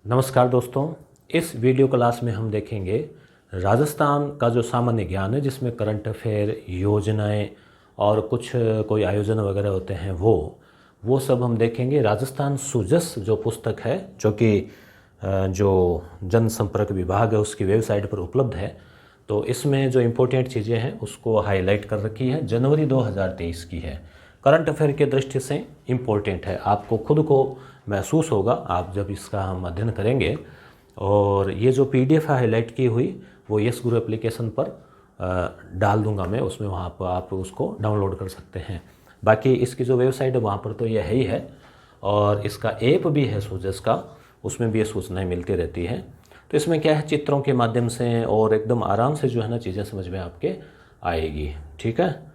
नमस्कार दोस्तों। इस वीडियो क्लास में हम देखेंगे राजस्थान का जो सामान्य ज्ञान है, जिसमें करंट अफेयर, योजनाएं और कुछ कोई आयोजन वगैरह होते हैं वो सब हम देखेंगे। राजस्थान सुजस जो पुस्तक है, जो कि जो जनसंपर्क विभाग है उसकी वेबसाइट पर उपलब्ध है। तो इसमें जो इम्पोर्टेंट चीज़ें हैं उसको हाईलाइट कर रखी है। जनवरी 2023 की है, करंट अफेयर की दृष्टि से इम्पोर्टेंट है। आपको खुद को महसूस होगा आप जब इसका हम अध्ययन करेंगे। और ये जो पीडीएफ है हाईलाइट की हुई वो यस गुरु एप्लीकेशन पर डाल दूंगा मैं, उसमें वहाँ पर आप उसको डाउनलोड कर सकते हैं। बाकी इसकी जो वेबसाइट है वहाँ पर तो यह है ही है, और इसका ऐप भी है सूजस का, उसमें भी ये सूचनाएं मिलती रहती हैं। तो इसमें क्या है, चित्रों के माध्यम से और एकदम आराम से जो है ना चीज़ें समझ में आपके आएगी। ठीक है।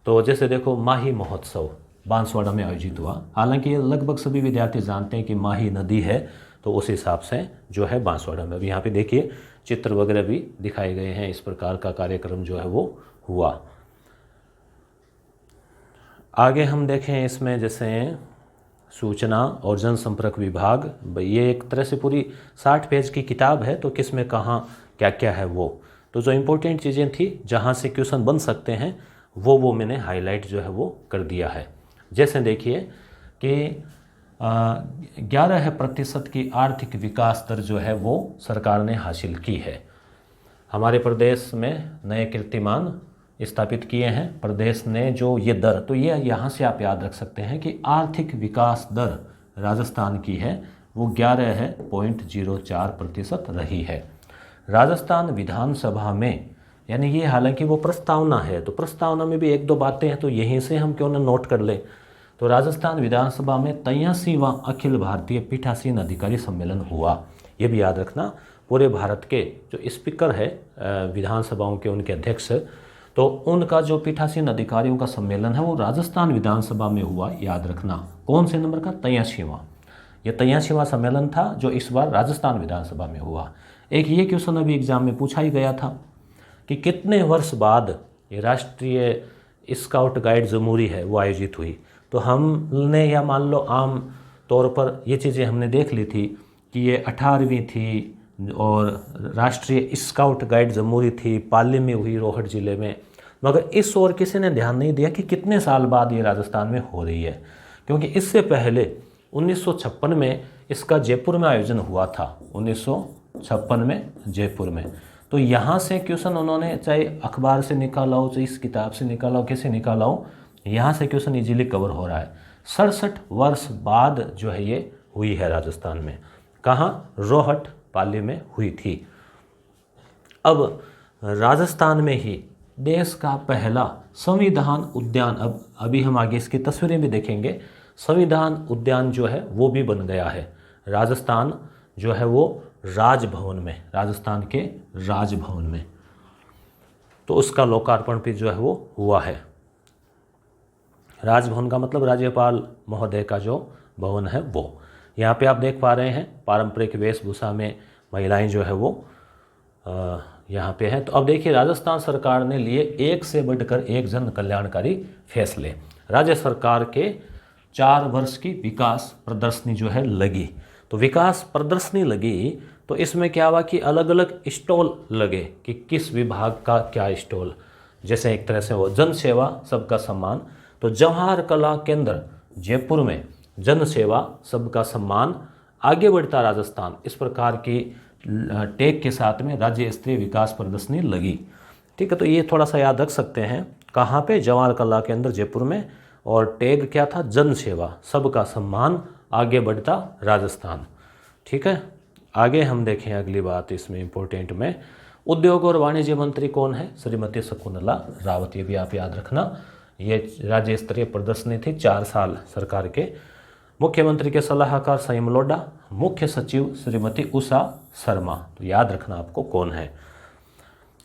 तो जैसे देखो, माही महोत्सव बांसवाड़ा में आयोजित हुआ। हालांकि ये लगभग सभी विद्यार्थी जानते हैं कि माही नदी है, तो उस हिसाब से जो है बांसवाड़ा में। अभी यहाँ पे देखिए चित्र वगैरह भी दिखाए गए हैं। इस प्रकार का कार्यक्रम जो है वो हुआ। आगे हम देखें इसमें, जैसे सूचना और जनसंपर्क विभाग, ये एक तरह से पूरी 60 पेज की किताब है। तो किस में कहाँ क्या क्या है वो, तो जो इम्पोर्टेंट चीज़ें थी जहाँ से क्वेश्चन बन सकते हैं वो मैंने हाईलाइट जो है वो कर दिया है। जैसे देखिए कि 11% की आर्थिक विकास दर जो है वो सरकार ने हासिल की है। हमारे प्रदेश में नए कीर्तिमान स्थापित किए हैं प्रदेश ने। जो ये दर, तो ये यहाँ से आप याद रख सकते हैं कि आर्थिक विकास दर राजस्थान की है वो 11.04% रही है। राजस्थान विधानसभा में, यानी ये हालांकि वो प्रस्तावना है, तो प्रस्तावना में भी एक दो बातें हैं, तो यहीं से हम क्यों ना नोट कर लें। तो राजस्थान विधानसभा में 83वां अखिल भारतीय पीठासीन अधिकारी सम्मेलन हुआ। ये भी याद रखना, पूरे भारत के जो स्पीकर है विधानसभाओं के, उनके अध्यक्ष, तो उनका जो पीठासीन अधिकारियों का सम्मेलन है वो राजस्थान विधानसभा में हुआ। याद रखना कौन से नंबर का, 83वां। ये 83वां सम्मेलन था जो इस बार राजस्थान विधानसभा में हुआ। एक ये क्वेश्चन अभी एग्जाम में पूछा ही गया था कि कितने वर्ष बाद ये राष्ट्रीय स्काउट गाइड जमूरी है वो आयोजित हुई। तो हमने, या मान लो आम तौर पर ये चीज़ें हमने देख ली थी कि ये 18वीं थी, और राष्ट्रीय स्काउट गाइड जमूरी थी पाली में हुई, रोहट ज़िले में। मगर इस ओर किसी ने ध्यान नहीं दिया कि कितने साल बाद ये राजस्थान में हो रही है, क्योंकि इससे पहले 1956 में इसका जयपुर में आयोजन हुआ था। 1956 में जयपुर में। तो यहाँ से क्वेश्चन उन्होंने चाहे अखबार से निकाला हो, चाहे इस किताब से निकाला हो, कैसे निकाला हो, यहाँ से क्वेश्चन इजीली कवर हो रहा है। 67 वर्ष बाद जो है ये हुई है राजस्थान में। कहाँ, रोहट पाली में हुई थी। अब राजस्थान में ही देश का पहला संविधान उद्यान, अब अभी हम आगे इसकी तस्वीरें भी देखेंगे, संविधान उद्यान जो है वो भी बन गया है। राजस्थान जो है वो राजभवन में, राजस्थान के राजभवन में, तो उसका लोकार्पण भी जो है वो हुआ है। राजभवन का मतलब राज्यपाल महोदय का जो भवन है वो। यहाँ पे आप देख पा रहे हैं पारंपरिक वेशभूषा में महिलाएं जो है वो यहाँ पे हैं। तो अब देखिए, राजस्थान सरकार ने लिए एक से बढ़कर एक जन कल्याणकारी फैसले। राज्य सरकार के 4 वर्ष की विकास प्रदर्शनी जो है लगी। तो विकास प्रदर्शनी लगी तो इसमें क्या हुआ कि अलग अलग स्टॉल लगे कि किस विभाग का क्या स्टॉल। जैसे एक तरह से वो जन सेवा सबका सम्मान, तो जवाहर कला केंद्र जयपुर में जन सेवा सबका सम्मान, आगे बढ़ता राजस्थान, इस प्रकार की टैग के साथ में राज्य स्तरीय विकास प्रदर्शनी लगी। ठीक है। तो ये थोड़ा सा याद रख सकते हैं, कहाँ पे, जवाहर कला केंद्र जयपुर में, और टैग क्या था, जन सेवा सबका सम्मान, आगे बढ़ता राजस्थान। ठीक है। आगे हम देखें अगली बात इसमें इम्पोर्टेंट में, उद्योग और वाणिज्य मंत्री कौन है, श्रीमती शकुंतला रावत। ये भी आप याद रखना। ये राज्य स्तरीय प्रदर्शनी थी 4 साल सरकार के। मुख्यमंत्री के सलाहकार संयम लोढ़ा, मुख्य सचिव श्रीमती उषा शर्मा। तो याद रखना आपको कौन है।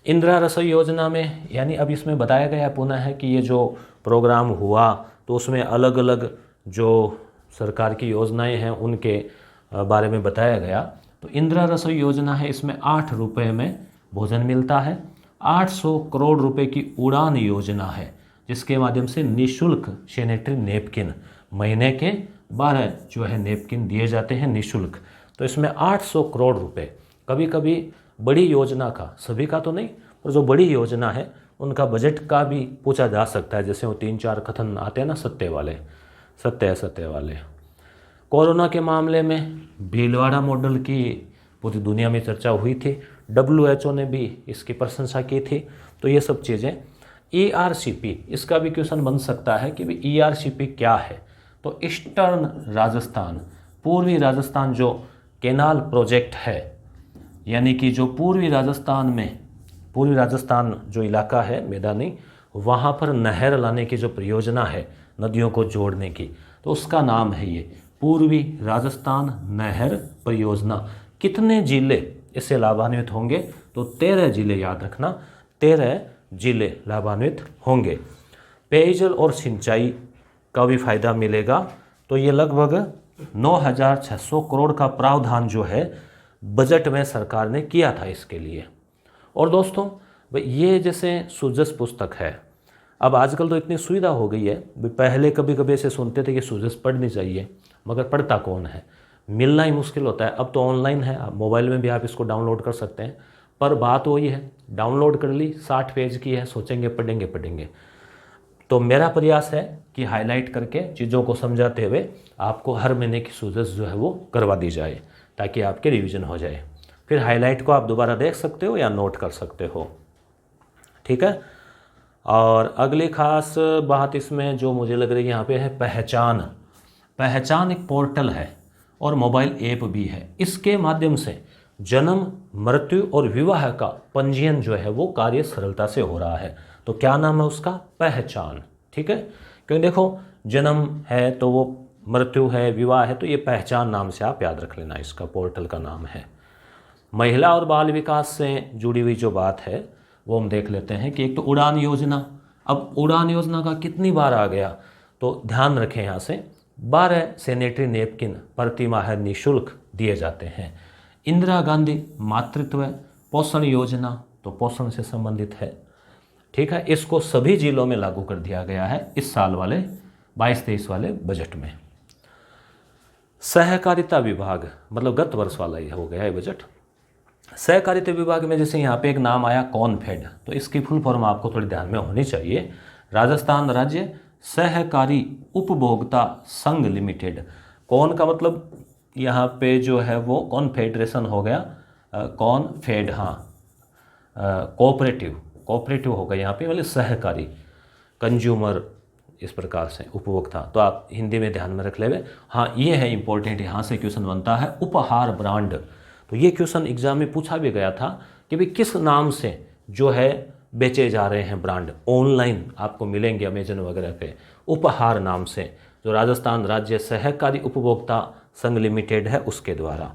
इंदिरा रसोई योजना में, यानी अब इसमें बताया गया पुनः है कि ये जो प्रोग्राम हुआ तो उसमें अलग अलग जो सरकार की योजनाएं हैं उनके बारे में बताया गया। तो इंदिरा रसोई योजना है, इसमें 8 रुपये में भोजन मिलता है। 800 करोड़ रुपए की उड़ान योजना है, जिसके माध्यम से निःशुल्क सैनिटरी नैपकिन, महीने के 12 जो है नैपकिन दिए जाते हैं निःशुल्क। तो इसमें 800 करोड़ रुपए, कभी कभी बड़ी योजना का, सभी का तो नहीं, पर जो बड़ी योजना है उनका बजट का भी पूछा जा सकता है। जैसे वो 3-4 कथन आते हैं ना, सत्य वाले। कोरोना के मामले में भीलवाड़ा मॉडल की पूरी दुनिया में चर्चा हुई थी, WHO ने भी इसकी प्रशंसा की थी। तो ये सब चीज़ें। ERCP, इसका भी क्वेश्चन बन सकता है कि भाई ERCP क्या है। तो ईस्टर्न राजस्थान, पूर्वी राजस्थान जो केनाल प्रोजेक्ट है, यानी कि जो पूर्वी राजस्थान जो इलाका है मैदानी, वहाँ पर नहर लाने की जो परियोजना है, नदियों को जोड़ने की, तो उसका नाम है ये पूर्वी राजस्थान नहर परियोजना। कितने जिले इससे लाभान्वित होंगे? तो 13 जिले, याद रखना, 13 जिले लाभान्वित होंगे। पेयजल और सिंचाई का भी फायदा मिलेगा। तो ये लगभग 9,600 करोड़ का प्रावधान जो है बजट में सरकार ने किया था इसके लिए। और दोस्तों ये जैसे सुजस पुस्तक है, अब आजकल तो इतनी सुविधा हो गई है, पहले कभी कभी ऐसे सुनते थे कि सुजस पढ़नी चाहिए, मगर पढ़ता कौन है, मिलना ही मुश्किल होता है। अब तो ऑनलाइन है, मोबाइल में भी आप इसको डाउनलोड कर सकते हैं। पर बात वही है, डाउनलोड कर ली, 60 पेज की है, सोचेंगे पढ़ेंगे। तो मेरा प्रयास है कि हाईलाइट करके चीज़ों को समझाते हुए आपको हर महीने की सुजस जो है वो करवा दी जाए, ताकि आपके रिवीजन हो जाए। फिर हाईलाइट को आप दोबारा देख सकते हो या नोट कर सकते हो, ठीक है। और अगली खास बात इसमें जो मुझे लग रही है यहाँ पे है पहचान एक पोर्टल है और मोबाइल ऐप भी है। इसके माध्यम से जन्म, मृत्यु और विवाह का पंजीयन जो है वो कार्य सरलता से हो रहा है। तो क्या नाम है उसका? पहचान, ठीक है। क्योंकि देखो, जन्म है तो वो, मृत्यु है, विवाह है, तो ये पहचान नाम से आप याद रख लेना, इसका पोर्टल का नाम है। महिला और बाल विकास से जुड़ी हुई जो बात है वो हम देख लेते हैं कि एक तो उड़ान योजना। अब उड़ान योजना का कितनी बार आ गया, तो ध्यान रखें यहाँ से, 12 सैनिटरी नैपकिन प्रति माह निःशुल्क दिए जाते हैं। इंदिरा गांधी मातृत्व पोषण योजना, तो पोषण से संबंधित है, ठीक है। इसको सभी जिलों में लागू कर दिया गया है इस साल वाले 22-23 वाले बजट में। सहकारिता विभाग, मतलब गत वर्ष वाला ही हो गया है बजट। सहकारिता विभाग में जैसे यहाँ पे एक नाम आया कॉनफेड, तो इसकी फुल फॉर्म आपको थोड़ी ध्यान में होनी चाहिए। राजस्थान राज्य सहकारी उपभोक्ता संघ लिमिटेड। कौन का मतलब यहाँ पे जो है वो कॉन्फेडरेशन हो गया, कॉनफेड, हाँ, कोऑपरेटिव हो गया यहाँ पे, मतलब सहकारी, कंज्यूमर, इस प्रकार से उपभोक्ता। तो आप हिंदी में ध्यान में रख लेंगे। हाँ, ये है इंपॉर्टेंट, यहाँ से क्वेश्चन बनता है उपहार ब्रांड। तो ये क्वेश्चन एग्जाम में पूछा भी गया था कि भाई किस नाम से जो है बेचे जा रहे हैं ब्रांड, ऑनलाइन आपको मिलेंगे अमेजन वगैरह पे, उपहार नाम से, जो राजस्थान राज्य सहकारी उपभोक्ता संघ लिमिटेड है उसके द्वारा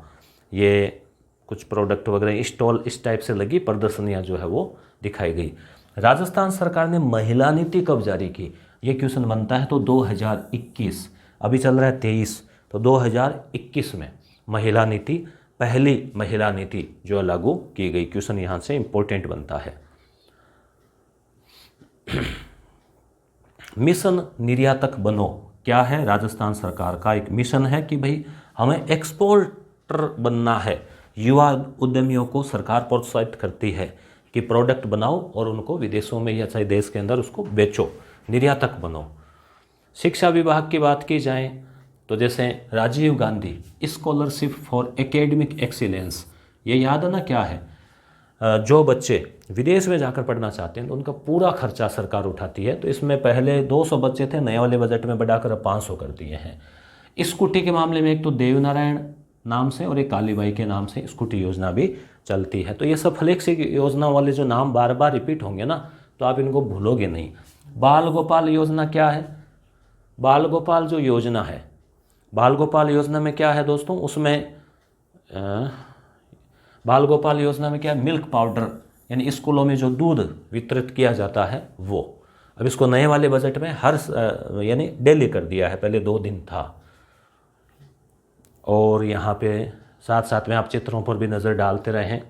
ये कुछ प्रोडक्ट वगैरह स्टॉल इस टाइप से लगी, प्रदर्शनियाँ जो है वो दिखाई गई। राजस्थान सरकार ने महिला नीति कब जारी की, ये क्वेश्चन बनता है तो 2021, अभी चल रहा है 23, तो 2021 में महिला नीति, पहली महिला नीति जो लागू की गई। क्वेश्चन यहाँ से इंपॉर्टेंट बनता है। मिशन निर्यातक बनो क्या है? राजस्थान सरकार का एक मिशन है कि भाई हमें एक्सपोर्टर बनना है। युवा उद्यमियों को सरकार प्रोत्साहित करती है कि प्रोडक्ट बनाओ और उनको विदेशों में या चाहे देश के अंदर उसको बेचो, निर्यातक बनो। शिक्षा विभाग की बात की जाए तो जैसे Rajiv Gandhi scholarship for academic excellence, ये याद है ना क्या है? जो बच्चे विदेश में जाकर पढ़ना चाहते हैं तो उनका पूरा खर्चा सरकार उठाती है। तो इसमें पहले 200 बच्चे थे, नए वाले बजट में बढ़ाकर अब 500 कर दिए हैं। स्कूटी के मामले में एक तो देवनारायण नाम से और एक कालीबाई के नाम से स्कूटी योजना भी चलती है। तो ये सब फ्लेक्स योजना वाले जो नाम बार बार रिपीट होंगे ना, तो आप इनको भूलोगे नहीं। बाल गोपाल योजना क्या है? बाल गोपाल जो योजना है, बाल गोपाल योजना में क्या है दोस्तों? उसमें बाल गोपाल योजना में क्या है? मिल्क पाउडर, यानी स्कूलों में जो दूध वितरित किया जाता है वो। अब इसको नए वाले बजट में यानी डेली कर दिया है, पहले 2 दिन था। और यहाँ पे साथ साथ में आप चित्रों पर भी नज़र डालते रहें।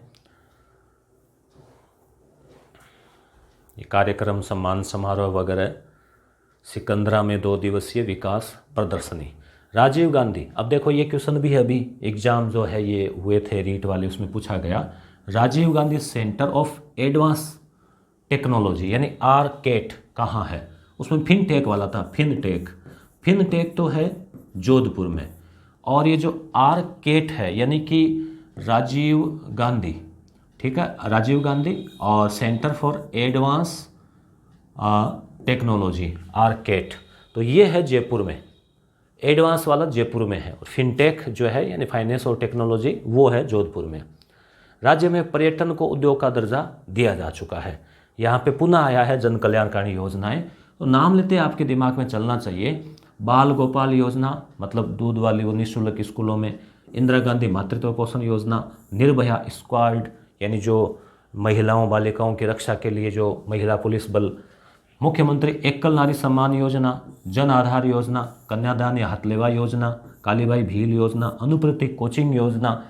ये कार्यक्रम, सम्मान समारोह वगैरह। सिकंदरा में 2 दिवसीय विकास प्रदर्शनी। राजीव गांधी, अब देखो ये क्वेश्चन भी अभी एग्जाम जो है ये हुए थे रीट वाले, उसमें पूछा गया Rajiv Gandhi centre of advance technology यानी आरकेट कहाँ है। उसमें फिनटेक वाला था, फिनटेक तो है जोधपुर में, और ये जो आरकेट है यानी कि राजीव गांधी, ठीक है, राजीव गांधी और सेंटर फॉर एडवांस टेक्नोलॉजी आरकेट, तो ये है जयपुर में, एडवांस वाला जयपुर में है, और फिनटेक जो है यानी फाइनेंस और टेक्नोलॉजी वो है जोधपुर में। राज्य में पर्यटन को उद्योग का दर्जा दिया जा चुका है। यहाँ पे पुनः आया है जन कल्याणकारी योजनाएं, तो नाम लेते आपके दिमाग में चलना चाहिए। बाल गोपाल योजना मतलब दूध वाली वो निःशुल्क स्कूलों में, इंदिरा गांधी मातृत्व पोषण योजना, निर्भया स्क्वाड यानी जो महिलाओं बालिकाओं की रक्षा के लिए जो महिला पुलिस बल, मुख्यमंत्री एकल नारी सम्मान योजना, जन आधार योजना, कन्यादान या हथलेवा योजना, कालीबाई भील योजना, अनुप्रति कोचिंग योजना,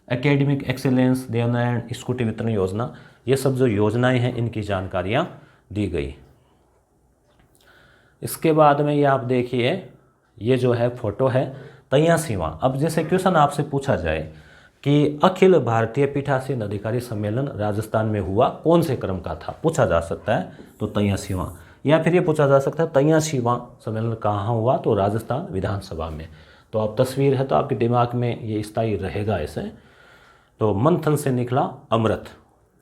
एकेडमिक एक्सीलेंस, देवनारायण स्कूटी वितरण योजना, ये सब जो योजनाएं हैं इनकी जानकारियां दी गई। इसके बाद में ये आप देखिए, ये जो है फोटो है तैयासीवां। अब जैसे क्वेश्चन आपसे पूछा जाए कि अखिल भारतीय पीठासीन अधिकारी सम्मेलन राजस्थान में हुआ कौन से क्रम का था, पूछा जा सकता है तो तैयासीवां, या फिर ये पूछा जा सकता है तैयासीवां सम्मेलन कहाँ हुआ, तो राजस्थान विधानसभा में। तो अब तस्वीर है तो आपके दिमाग में ये स्थायी रहेगा ऐसे। तो मंथन से निकला अमृत,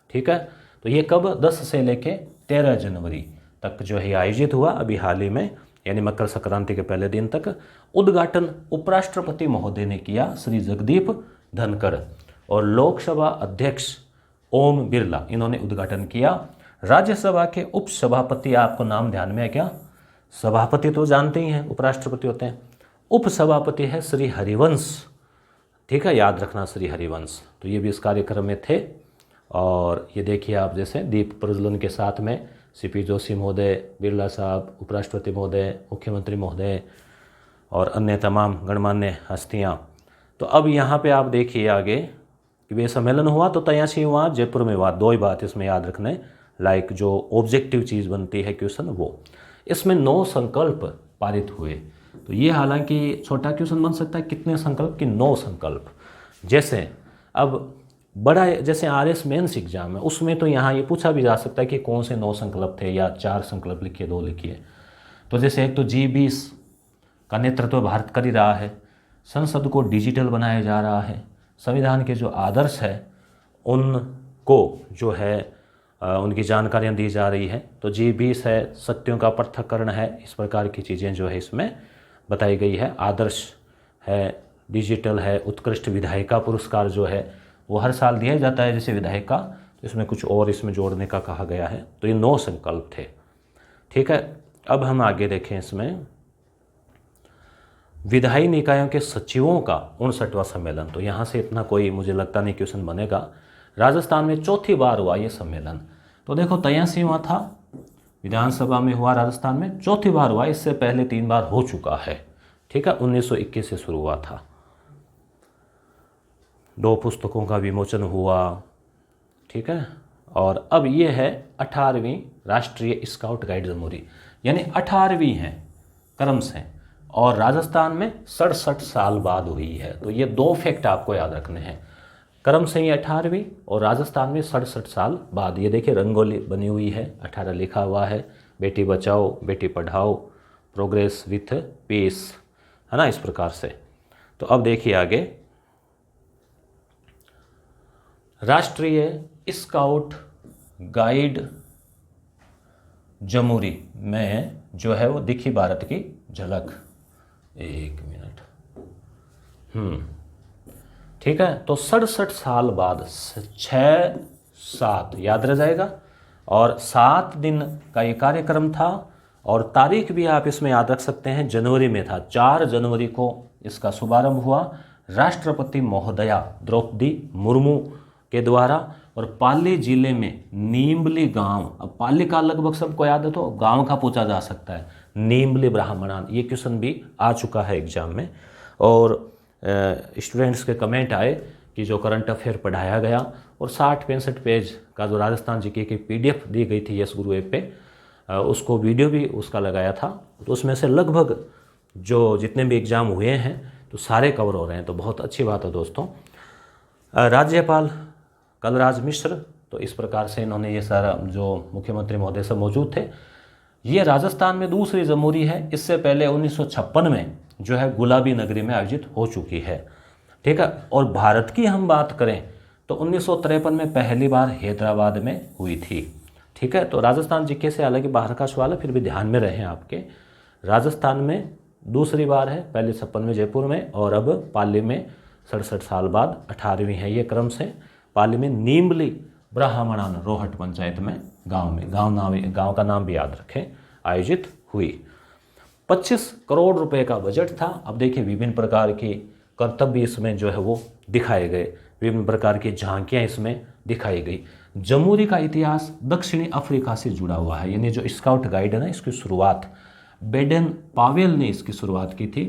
ठीक है, तो ये कब 10 से लेके 13 जनवरी तक जो है आयोजित हुआ अभी हाल ही में, यानी मकर संक्रांति के पहले दिन तक। उद्घाटन उपराष्ट्रपति महोदय ने किया, श्री जगदीप धनखड़, और लोकसभा अध्यक्ष ओम बिरला, इन्होंने उद्घाटन किया। राज्यसभा के उपसभापति, आपको नाम ध्यान में है क्या? सभापति तो जानते ही हैं, उपराष्ट्रपति होते हैं। उपसभापति है श्री हरिवंश, ठीक है, याद रखना श्री हरिवंश। तो ये भी इस कार्यक्रम में थे। और ये देखिए आप, जैसे दीप प्रज्वलन के साथ में सीपी जोशी महोदय, बिरला साहब, उपराष्ट्रपति महोदय, मुख्यमंत्री महोदय और अन्य तमाम गणमान्य हस्तियाँ। तो अब यहाँ पे आप देखिए आगे कि वे सम्मेलन हुआ तो 83 हुआ, जयपुर में हुआ। दो ही बात इसमें याद रखने लाइक, जो ऑब्जेक्टिव चीज़ बनती है क्वेश्चन वो। इसमें 9 संकल्प पारित हुए। तो ये हालांकि छोटा क्वेश्चन बन सकता है, कितने संकल्प की 9 संकल्प। जैसे अब बड़ा, जैसे RS मेंस एग्जाम है उसमें तो यहाँ ये पूछा भी जा सकता है कि कौन से 9 संकल्प थे, या 4 संकल्प लिखिए, 2 लिखिए। तो जैसे एक तो G20 का नेतृत्व भारत कर ही रहा है, संसद को डिजिटल बनाया जा रहा है, संविधान के जो आदर्श है उनको जो है उनकी जानकारियाँ दी जा रही है। तो G20 है, सत्यों का पृथक्करण है, इस प्रकार की चीज़ें जो है इसमें बताई गई है। आदर्श है, डिजिटल है, उत्कृष्ट विधायिका पुरस्कार जो है वो हर साल दिया जाता है जैसे विधायिका, तो इसमें कुछ और इसमें जोड़ने का कहा गया है। तो ये 9 संकल्प थे, ठीक है। अब हम आगे देखें, इसमें विधायी निकायों के सचिवों का 59वां सम्मेलन। तो यहाँ से इतना कोई मुझे लगता नहीं क्वेश्चन बनेगा। राजस्थान में चौथी बार हुआ ये सम्मेलन। तो देखो 83वां था, विधानसभा में हुआ, राजस्थान में चौथी बार हुआ, इससे पहले 3 बार हो चुका है, ठीक है। 1921 से शुरू हुआ था। 2 पुस्तकों का विमोचन हुआ, ठीक है। और अब ये है 18वीं राष्ट्रीय स्काउट गाइड जमूरी, यानी 18वीं है क्रम से, और राजस्थान में 67 साल बाद हुई है। तो ये 2 फैक्ट आपको याद रखने हैं, क्रम से ही 18वीं और राजस्थान में 67 साल बाद। ये देखिए रंगोली बनी हुई है, 18 लिखा हुआ है, Beti Bachao Beti Padhao, progress with piece, है ना, इस प्रकार से। तो अब देखिए आगे, राष्ट्रीय स्काउट गाइड जमूरी में जो है वो दिखी भारत की झलक। 1 मिनट, ठीक है। तो 67 साल बाद 6-7 याद रह जाएगा, और 7 दिन का ये कार्यक्रम था। और तारीख भी आप इसमें याद रख सकते हैं, जनवरी में था, 4 जनवरी को इसका शुभारंभ हुआ राष्ट्रपति महोदया द्रौपदी मुर्मू के द्वारा। और पाली जिले में नीमली गांव, अब पाली का लगभग सबको याद है तो गांव का पूछा जा सकता है, नीमली ब्राह्मणान, ये क्वेश्चन भी आ चुका है एग्जाम में। और स्टूडेंट्स के कमेंट आए कि जो करंट अफेयर पढ़ाया गया, और 60-65 पेज का जो राजस्थान जीके की PDF दी गई थी यस गुरु ऐप पे, उसको वीडियो भी उसका लगाया था। तो उसमें से लगभग जो जितने भी एग्ज़ाम हुए हैं तो सारे कवर हो रहे हैं, तो बहुत अच्छी बात है दोस्तों। राज्यपाल कलराज मिश्र, तो इस प्रकार से इन्होंने ये सारा, जो मुख्यमंत्री महोदय सब मौजूद थे। ये राजस्थान में दूसरी जमहूरी है, इससे पहले 1956 में जो है गुलाबी नगरी में आयोजित हो चुकी है, ठीक है। और भारत की हम बात करें तो 1953 में पहली बार हैदराबाद में हुई थी, ठीक है। तो राजस्थान जीके से, हालांकि बाहर का सवाल है फिर भी ध्यान में रहे आपके, राजस्थान में दूसरी बार है, पहले 56 में जयपुर में, और अब पाली में 67 साल बाद 18वीं है ये क्रम से। पाली में नीमली ब्राह्मणान रोहट पंचायत में, गांव का नाम भी याद रखें, आयोजित हुई। 25 करोड़ रुपए का बजट था। अब देखिए विभिन्न प्रकार की कर्तव्य इसमें जो है वो दिखाए गए, विभिन्न प्रकार की झांकियाँ इसमें दिखाई गई। जमहूरी का इतिहास दक्षिणी अफ्रीका से जुड़ा हुआ है, यानी जो स्काउट गाइड है ना, इसकी शुरुआत बेडन पावेल ने इसकी शुरुआत की थी।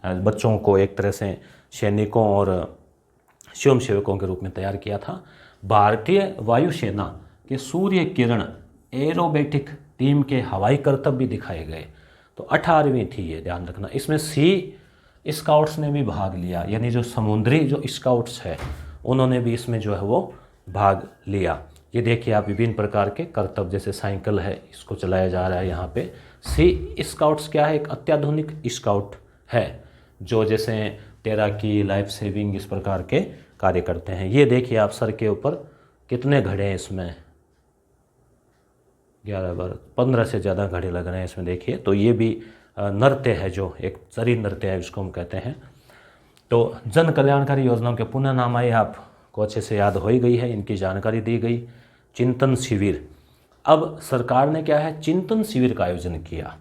बच्चों को एक तरह से सैनिकों और स्वयं सेवकों के रूप में तैयार किया था। भारतीय वायुसेना के सूर्य किरण एरोबेटिक टीम के हवाई कर्तव्य भी दिखाए गए। तो 18वीं थी ये, ध्यान रखना। इसमें सी स्काउट्स ने भी भाग लिया, यानी जो समुद्री जो स्काउट्स है उन्होंने भी इसमें जो है वो भाग लिया। ये देखिए आप विभिन्न प्रकार के कर्तव्य, जैसे साइकिल है, इसको चलाया जा रहा है यहाँ पे। सी स्काउट्स क्या है, एक अत्याधुनिक स्काउट है जो जैसे तैराकी, लाइफ सेविंग, इस प्रकार के कार्य करते हैं। ये देखिए आप सर के ऊपर कितने घड़े हैं इसमें, 11-15 से ज़्यादा घड़े लग रहे हैं इसमें, देखिए। तो ये भी नृत्य है, जो एक शरीर नृत्य है इसको हम कहते हैं। तो जन कल्याणकारी योजनाओं के पुनः नाम आए, आपको अच्छे से याद हो ही गई है, इनकी जानकारी दी गई। चिंतन शिविर, अब सरकार ने क्या है, चिंतन शिविर का आयोजन किया,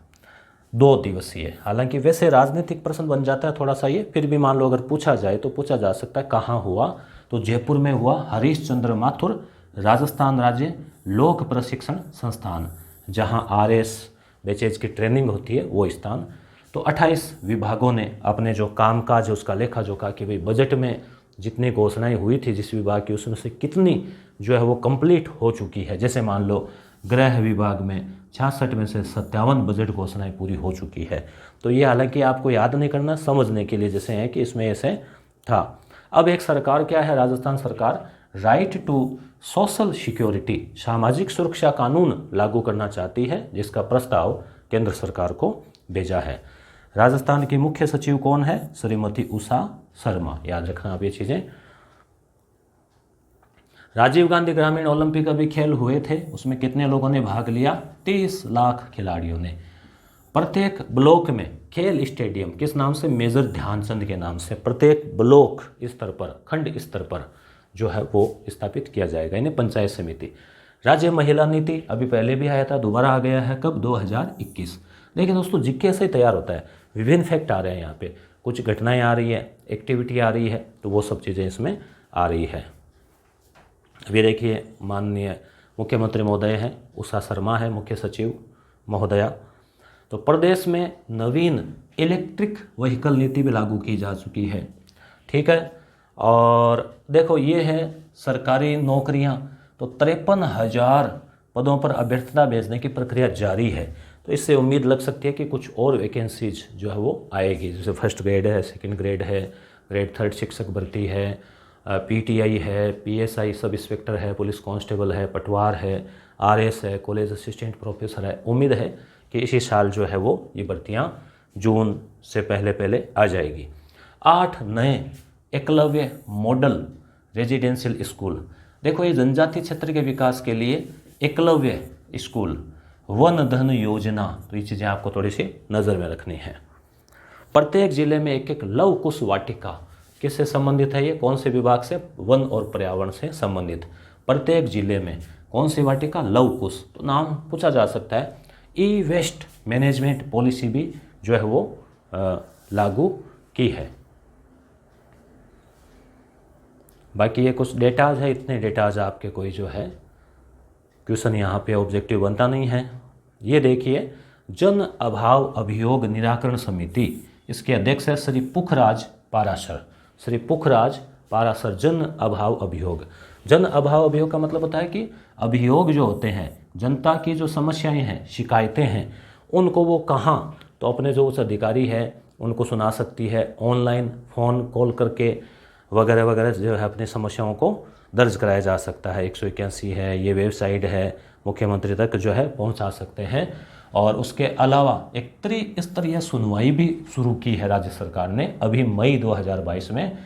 2 दिवसीय। हालांकि वैसे राजनीतिक प्रश्न बन जाता है थोड़ा सा ये, फिर भी मान लो अगर पूछा जाए तो पूछा जा सकता है कहाँ हुआ, तो जयपुर में हुआ। हरीश चंद्र माथुर राजस्थान राज्य लोक प्रशिक्षण संस्थान, जहाँ RS बैचेज की ट्रेनिंग होती है, वो स्थान। तो 28 विभागों ने अपने जो कामकाज है उसका लेखा जोखा कि भाई बजट में जितनी घोषणाएं हुई थी जिस विभाग की, उसमें से कितनी जो है वो कंप्लीट हो चुकी है। जैसे मान लो गृह विभाग में 66 में से 57 बजट घोषणाएं पूरी हो चुकी है। तो ये हालांकि आपको याद नहीं करना, समझने के लिए जैसे है कि इसमें ऐसे था। अब एक सरकार क्या है, राजस्थान सरकार राइट टू सोशल सिक्योरिटी, सामाजिक सुरक्षा कानून लागू करना चाहती है, जिसका प्रस्ताव केंद्र सरकार को भेजा है। राजस्थान की मुख्य सचिव कौन है, श्रीमती उषा शर्मा, याद रखना आप ये चीज़ें। राजीव गांधी ग्रामीण ओलंपिक अभी खेल हुए थे, उसमें कितने लोगों ने भाग लिया, 30 लाख खिलाड़ियों ने। प्रत्येक ब्लॉक में खेल स्टेडियम किस नाम से, मेजर ध्यानचंद के नाम से प्रत्येक ब्लॉक स्तर पर, खंड स्तर पर जो है वो स्थापित किया जाएगा, इन्हें पंचायत समिति। राज्य महिला नीति अभी पहले भी आया था, दोबारा आ गया है, कब, 2021। देखिए दोस्तों जीके से ही तैयार होता है, विभिन्न फैक्ट आ रहे हैं यहाँ पे, कुछ घटनाएं आ रही है, एक्टिविटी आ रही है, तो वो सब चीज़ें इसमें आ रही है। अभी देखिए माननीय मुख्यमंत्री महोदय हैं, उषा शर्मा है मुख्य सचिव महोदया। तो प्रदेश में नवीन इलेक्ट्रिक व्हीकल नीति भी लागू की जा चुकी है, ठीक है। और देखो ये है सरकारी नौकरियां, तो 53,000 पदों पर अभ्यर्थना भेजने की प्रक्रिया जारी है। तो इससे उम्मीद लग सकती है कि कुछ और वैकेंसीज जो है वो आएगी, जैसे फर्स्ट ग्रेड है, सेकंड ग्रेड है, ग्रेड 3 शिक्षक भर्ती है, PTI है, PSI सब इंस्पेक्टर है, पुलिस कांस्टेबल है, पटवार है, RS है, कॉलेज असिस्टेंट प्रोफेसर है। उम्मीद है कि इसी साल जो है वो ये भर्तियाँ जून से पहले आ जाएगी। 8 नए एकलव्य मॉडल रेजिडेंशियल स्कूल, देखो ये जनजाति क्षेत्र के विकास के लिए एकलव्य स्कूल, वन धन योजना, तो ये चीज़ें आपको थोड़ी सी नज़र में रखनी है। प्रत्येक जिले में एक लव कुश वाटिका, किससे संबंधित है ये, कौन से विभाग से, वन और पर्यावरण से संबंधित। प्रत्येक जिले में कौन सी वाटिका, लव कुश, तो नाम पूछा जा सकता है। ई वेस्ट मैनेजमेंट पॉलिसी भी जो है वो लागू की है। बाकी ये कुछ डेटाज है, इतने डेटाज आपके कोई जो है क्वेश्चन यहाँ पे ऑब्जेक्टिव बनता नहीं है। ये देखिए जन अभाव अभियोग निराकरण समिति, इसके अध्यक्ष है श्री पुखराज पाराशर। श्री पुखराज पाराशर, जन अभाव अभियोग। जन अभाव अभियोग का मतलब होता है कि अभियोग जो होते हैं, जनता की जो समस्याएं हैं, शिकायतें हैं, उनको वो कहाँ, तो अपने जो उस अधिकारी है उनको सुना सकती है, ऑनलाइन फ़ोन कॉल करके वगैरह वगैरह जो है अपनी समस्याओं को दर्ज कराया जा सकता है। 181 है, ये वेबसाइट है, मुख्यमंत्री तक जो है पहुंचा सकते हैं। और उसके अलावा एक त्रिस्तरीय सुनवाई भी शुरू की है राज्य सरकार ने अभी मई 2022 में,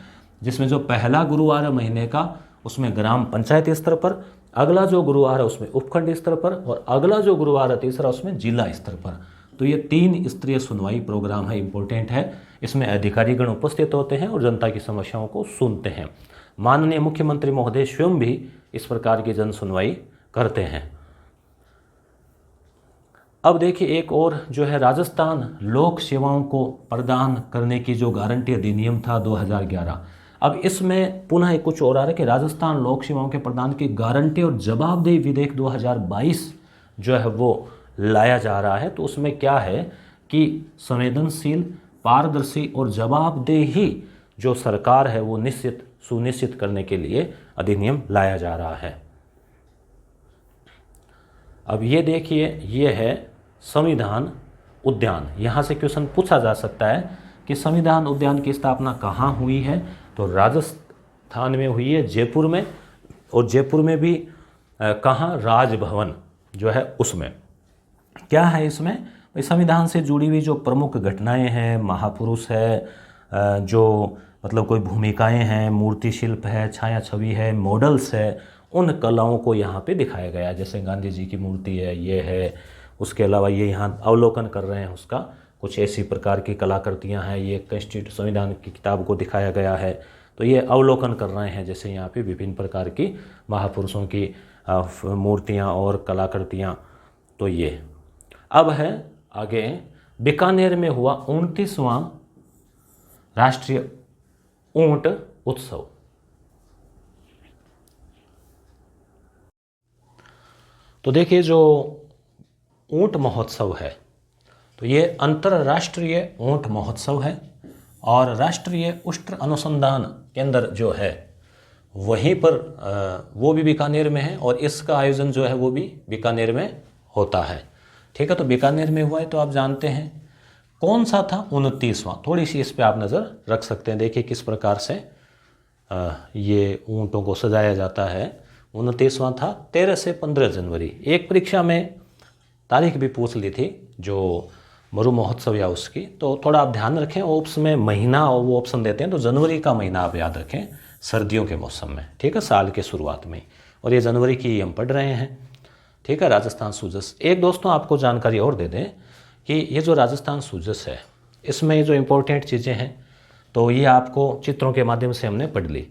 जिसमें जो पहला गुरुवार है महीने का उसमें ग्राम पंचायत स्तर पर, अगला जो गुरुवार है उसमें उपखंड स्तर पर, और अगला जो गुरुवार है तीसरा उसमें जिला स्तर पर। तो ये 3 स्तरीय सुनवाई प्रोग्राम है, इम्पोर्टेंट है। इसमें अधिकारीगण उपस्थित होते हैं और जनता की समस्याओं को सुनते हैं। माननीय मुख्यमंत्री महोदय स्वयं भी इस प्रकार की जन सुनवाई करते हैं। अब देखिए एक और जो है राजस्थान लोक सेवाओं को प्रदान करने की जो गारंटी अधिनियम था 2011, अब इसमें पुनः कुछ और आ रहा है कि राजस्थान लोक सेवाओं के प्रदान की गारंटी और जवाबदेही विधेयक 2022 जो है वो लाया जा रहा है। तो उसमें क्या है कि संवेदनशील, पारदर्शी और जवाबदेही जो सरकार है वो सुनिश्चित करने के लिए अधिनियम लाया जा रहा है। अब ये देखिए, ये है संविधान उद्यान। यहाँ से क्वेश्चन पूछा जा सकता है कि संविधान उद्यान की स्थापना कहाँ हुई है, तो राजस्थान में हुई है, जयपुर में, और जयपुर में भी कहाँ, राजभवन जो है उसमें। क्या है इसमें, संविधान से जुड़ी हुई जो प्रमुख घटनाएं हैं, महापुरुष है, जो मतलब कोई भूमिकाएं हैं, मूर्ति शिल्प है, छाया छवि है, मॉडल्स है, उन कलाओं को यहाँ पे दिखाया गया है। जैसे गांधी जी की मूर्ति है, ये है, उसके अलावा ये यहाँ अवलोकन कर रहे हैं उसका, कुछ ऐसी प्रकार की कलाकृतियाँ हैं, ये कॉन्स्टिट्यूशन संविधान की किताब को दिखाया गया है। तो ये अवलोकन कर रहे हैं, जैसे यहाँ पे विभिन्न प्रकार की महापुरुषों की मूर्तियाँ और कलाकृतियाँ। तो ये अब है आगे, बीकानेर में हुआ 29वां राष्ट्रीय ऊंट उत्सव। तो देखिए जो ऊंट महोत्सव है, तो ये अंतर्राष्ट्रीय ऊंट महोत्सव है, और राष्ट्रीय उष्ण अनुसंधान केंद्र जो है वहीं पर वो भी बीकानेर में है, और इसका आयोजन जो है वो भी बीकानेर में होता है। ठीक है, तो बीकानेर में हुआ है, तो आप जानते हैं कौन सा था, 29वां। थोड़ी सी इस पे आप नज़र रख सकते हैं। देखिए किस प्रकार से ये ऊँटों को सजाया जाता है। 29वां था 13 से 15 जनवरी। एक परीक्षा में तारीख भी पूछ ली थी जो मरु महोत्सव या उसकी, तो थोड़ा आप ध्यान रखें। ऑप्स में महीना और वो ऑप्शन देते हैं, तो जनवरी का महीना आप याद रखें, सर्दियों के मौसम में, ठीक है, साल के शुरुआत में। और ये जनवरी की हम पढ़ रहे हैं, ठीक है, राजस्थान सुजस। एक दोस्तों आपको जानकारी और दे दें कि ये जो राजस्थान सुजस है, इसमें ये जो इम्पोर्टेंट चीज़ें हैं, तो ये आपको चित्रों के माध्यम से हमने पढ़ ली।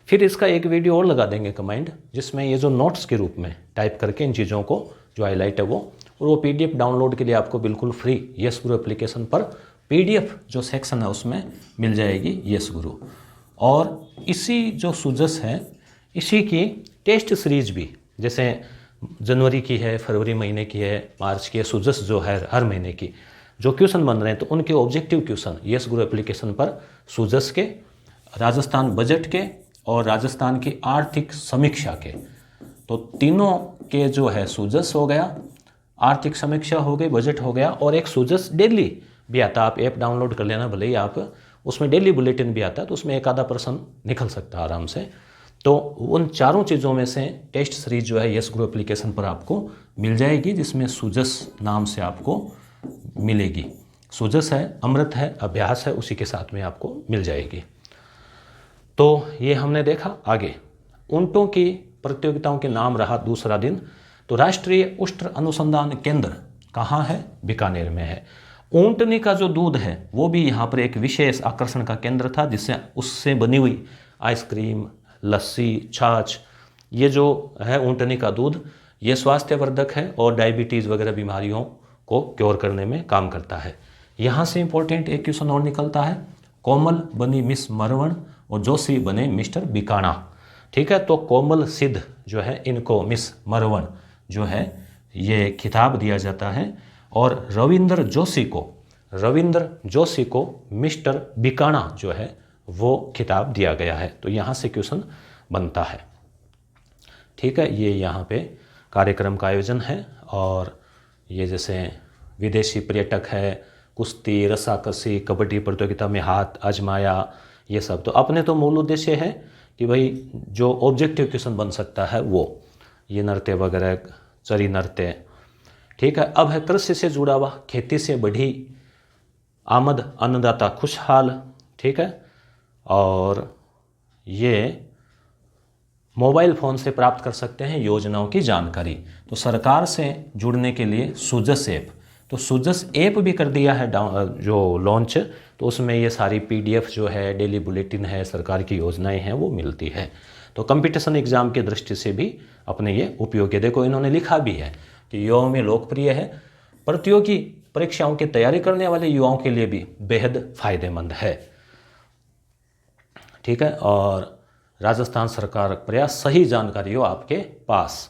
फिर इसका एक वीडियो और लगा देंगे कमेंट, जिसमें ये जो नोट्स के रूप में टाइप करके इन चीज़ों को जो हाईलाइट है वो, और वो पीडीएफ डाउनलोड के लिए आपको बिल्कुल फ्री यस गुरु एप्लीकेशन पर पीडीएफ जो सेक्शन है उसमें मिल जाएगी यस गुरु। और इसी जो सुजस है, इसी की टेस्ट सीरीज भी, जैसे जनवरी की है, फरवरी महीने की है, मार्च की है, सुजस जो है हर महीने की जो क्वेश्चन बन रहे हैं, तो उनके ऑब्जेक्टिव क्वेश्चन यस गुरु एप्लीकेशन पर सुजस के, राजस्थान बजट के और राजस्थान की आर्थिक समीक्षा के, तो तीनों के जो है सुजस हो गया, आर्थिक समीक्षा हो गई, बजट हो गया, और एक सुजस डेली भी आता है। आप ऐप डाउनलोड कर लेना, भले ही आप उसमें डेली बुलेटिन भी आता है, तो उसमें एक आधा प्रश्न निकल सकता है आराम से। तो उन चारों चीज़ों में से टेस्ट सीरीज जो है यस गुरु एप्लीकेशन पर आपको मिल जाएगी, जिसमें सुजस नाम से आपको मिलेगी। सुजस है, अमृत है, अभ्यास है, उसी के साथ में आपको मिल जाएगी। तो ये हमने देखा। आगे ऊँटों की प्रतियोगिताओं के नाम रहा दूसरा दिन, तो राष्ट्रीय उष्ण अनुसंधान केंद्र कहाँ है, बीकानेर में है। ऊँटनी का जो दूध है वो भी यहाँ पर एक विशेष आकर्षण का केंद्र था, जिससे उससे बनी हुई आइसक्रीम, लस्सी, छाछ, ये जो है ऊँटनी का दूध, ये स्वास्थ्यवर्धक है और डायबिटीज़ वगैरह बीमारियों को क्योर करने में काम करता है। यहाँ से इंपॉर्टेंट एक क्वेश्चन और निकलता है, कोमल बनी मिस मरवण और जोशी बने मिस्टर बीकाणा। ठीक है, तो कोमल सिद्ध जो है, इनको मिस मरवण जो है ये खिताब दिया जाता है, और रविंद्र जोशी को मिस्टर बीकाणा जो है वो खिताब दिया गया है। तो यहाँ से क्वेश्चन बनता है। ठीक है, ये यहाँ पे कार्यक्रम का आयोजन है, और ये जैसे विदेशी पर्यटक है, कुश्ती, रस्साकशी, कबड्डी प्रतियोगिता में हाथ आजमाया, ये सब। तो अपने तो मूल उद्देश्य है कि भाई जो ऑब्जेक्टिव क्वेश्चन बन सकता है वो, ये नृत्य वगैरह, चरी नृत्य, ठीक है। अब है कृषि से जुड़ा हुआ, खेती से बढ़ी आमद, अन्नदाता खुशहाल, ठीक है। और ये मोबाइल फ़ोन से प्राप्त कर सकते हैं योजनाओं की जानकारी। तो सरकार से जुड़ने के लिए सुजस ऐप, तो सुजस ऐप भी कर दिया है जो लॉन्च, तो उसमें ये सारी PDF जो है, डेली बुलेटिन है, सरकार की योजनाएं हैं, वो मिलती है। तो कंपटीशन एग्ज़ाम की दृष्टि से भी अपने ये उपयोगी, देखो इन्होंने लिखा भी है कि युवाओं में लोकप्रिय है, प्रतियोगी परीक्षाओं की तैयारी करने वाले युवाओं के लिए भी बेहद फायदेमंद है, ठीक है। और राजस्थान सरकार प्रयास, सही जानकारी हो आपके पास।